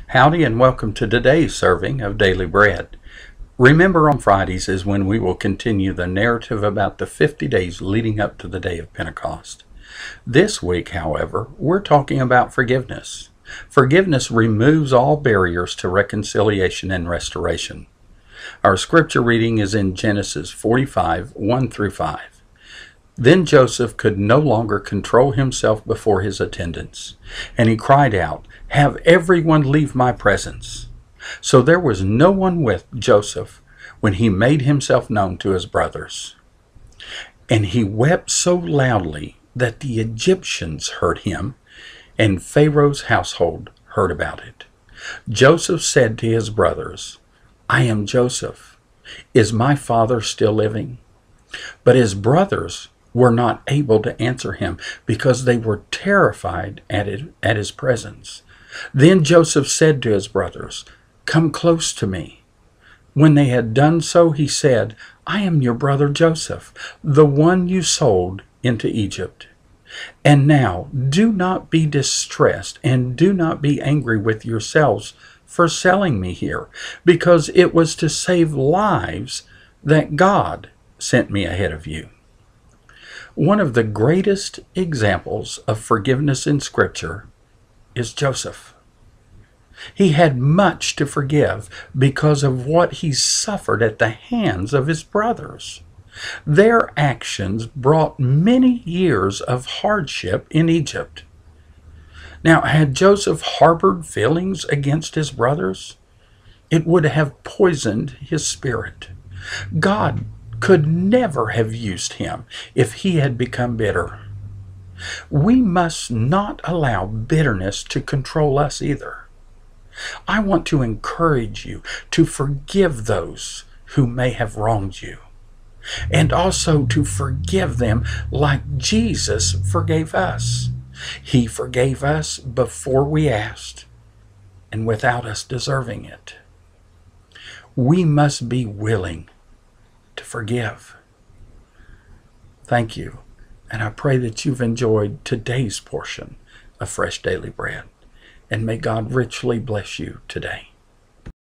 Howdy and welcome to today's serving of Daily Bread. Remember, on Fridays is when we will continue the narrative about the 50 days leading up to the day of Pentecost. This week, however, we're talking about forgiveness. Forgiveness removes all barriers to reconciliation and restoration. Our scripture reading is in Genesis 45, 1 through 5. Then Joseph could no longer control himself before his attendants, and he cried out, "Have everyone leave my presence." So there was no one with Joseph when he made himself known to his brothers. And he wept so loudly that the Egyptians heard him, and Pharaoh's household heard about it. Joseph said to his brothers, "I am Joseph. Is my father still living?" But his brothers were not able to answer him because they were terrified at his presence. Then Joseph said to his brothers, "Come close to me." When they had done so, he said, "I am your brother Joseph, the one you sold into Egypt. And now do not be distressed and do not be angry with yourselves for selling me here, because it was to save lives that God sent me ahead of you." One of the greatest examples of forgiveness in Scripture is Joseph. He had much to forgive because of what he suffered at the hands of his brothers. Their actions brought many years of hardship in Egypt. Now, had Joseph harbored feelings against his brothers, it would have poisoned his spirit. God could never have used him if he had become bitter. We must not allow bitterness to control us either. I want to encourage you to forgive those who may have wronged you, and also to forgive them like Jesus forgave us. He forgave us before we asked, and without us deserving it. We must be willing to forgive. Thank you, and I pray that you've enjoyed today's portion of Fresh Daily Bread, and may God richly bless you today.